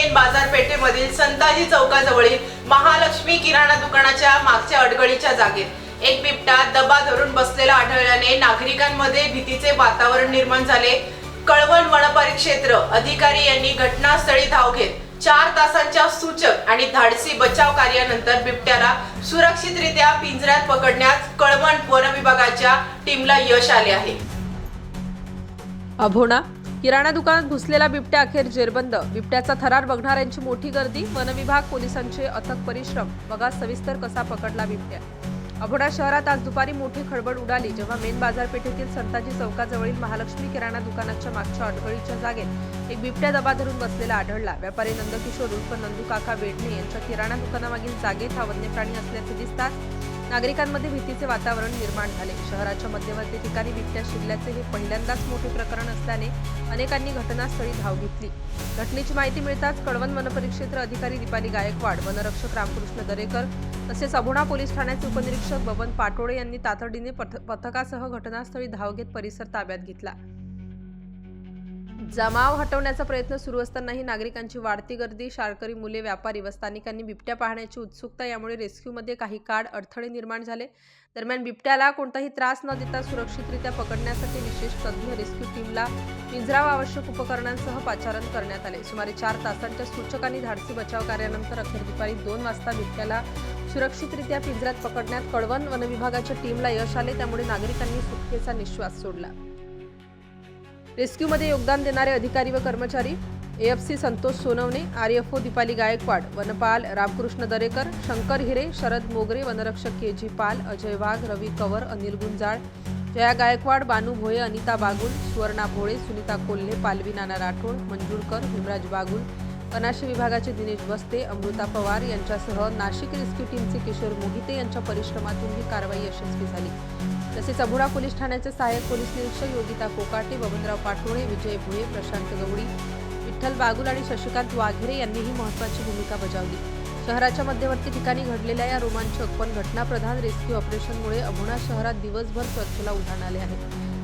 Main बाजारपेठेमधील Santaji चौकाजवळील Mahalakshmi किराणा दुकानाच्या मागच्या अडगळीच्या जागेत एक बिबटा दबा धरून बसलेला आढळल्याने नागरिकांमध्ये भीतीचे वातावरण निर्माण झाले। कळवण वनपरिक्षेत्र अधिकारी यांनी घटनास्थळी धाव घेत 4 तासांच्या सूचक आणि धाडसी बचाव कार्यानंतर बिबट्याला सुरक्षितरित्या पिंजऱ्यात पकडण्यात कळवण वन विभागाच्या टीमला यश आले आहे। अभोणा किराणा दुकानात घुसलेला बिबट्या अखेर जेरबंद। बिबट्याचा थरार बघणाऱ्यांची मोठी गर्दी, वन विभाग पोलिसांचे अथक परिश्रम। बघा सविस्तर कसा पकडला बिबट्या। अभोणा शहरात आज दुपारी मोठी खळबळ उडाली जेव्हा मेन बाजारपेठेतील संताजी चौकाजवळील महालक्ष्मी किराणा दुकानाच्या मागच्या अडगळीच्या जागेत एक बिबट्या दबा धरून बसलेला आढळला। व्यापारी नंदकिशोर उर्फ नंदू काका वेडणे यांच्या किराणा दुकानामागील जागेत हा वन्यप्राणी असल्याचे दिसताच नागरिकांमध्ये भीतीचे वातावरण निर्माण झाले। शहराच्या मध्यवर्ती ठिकाणी बिबट्या शिरल्याचे हे पहिल्यांदाच मोठे प्रकरण असल्याने अनेकांनी घटनास्थळी धाव घेतली। घटनेची माहिती मिळताच कळवण वनपरिक्षेत्र अधिकारी दीपाली गायकवाड, वनरक्षक रामकृष्ण दरेकर तसेच अभोणा पोलीस ठाण्याचे उपनिरीक्षक बबन पाटोळे यांनी तातडीने पथकासह घटनास्थळी धाव घेत परिसर ताब्यात घेतला। जमाव हटवण्याचा प्रयत्न सुरू असतानाही नागरिकांची वाढती गर्दी, शाळकरी मुले, व्यापारी व स्थानिकांनी बिबट्या पाहण्याची उत्सुकता यामुळे रेस्क्यूमध्ये काही काळ अडथळे निर्माण झाले। दरम्यान बिबट्याला कोणताही त्रास न देता सुरक्षितरित्या पकडण्यासाठी विशेष तज्ज्ञ रेस्क्यू टीमला पिंजरा व आवश्यक उपकरणांसह पाचारण करण्यात आले। सुमारे 4 तासांच्या सूचक आणि धाडसी बचाव कार्यानंतर अखेर दुपारी 2 वाजता बिबट्याला सुरक्षितरित्या पिंजऱ्यात पकडण्यात कळवण वन विभागाच्या टीमला यश आले। त्यामुळे नागरिकांनी सुटकेचा निश्वास सोडला। रेस्क्यूमध्ये योगदान देणारे अधिकारी व कर्मचारी AFC संतोष सोनवणे, RFO दीपाली गायकवाड, वनपाल रामकृष्ण दरेकर, शंकर हिरे, शरद मोगरे, वनरक्षक KG पाल, अजय वाघ, रवी कवर, अनिल गुंजाळ, जया गायकवाड, बानू भोये, अनिता बागुल, सुवर्णा भोळे, सुनीता कोल्हे, पालवी नाना राठोड, मंजूरकर, हिमराज बागुल, अनाशी विभागाचे दिनेश बस्ते, अमृता पवार यांच्यासह नाशिक रेस्क्यू टीमचे किशोर मोहिते यांच्या परिश्रमातून ही कारवाई यशस्वी झाली। तसेच अभोणा पोलीस ठाण्याचे सहाय्यक पोलीस निरीक्षक योगिता कोकाटे, बबनराव पाटोळे, विजय भुये, प्रशांत गवडी, विठ्ठल बागुल आणि शशिकांत वाघेरे यांनीही महत्त्वाची भूमिका बजावली। शहराच्या मध्यवर्ती ठिकाणी घडलेल्या या रोमांचक पण घटनाप्रधान रेस्क्यू ऑपरेशनमुळे अभोणा शहरात दिवसभर चर्चेला उधाण आले आहे।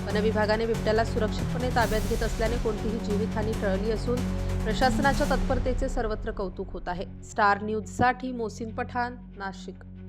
वन विभागाने बिबट्याला सुरक्षितपणे ताब्यात घेत असल्याने कोणतीही जीवितहानी टळली असून प्रशासनाच्या तत्परतेचे सर्वत्र कौतुक होत आहे। स्टार न्यूजसाठी मोहसिन पठाण, नाशिक।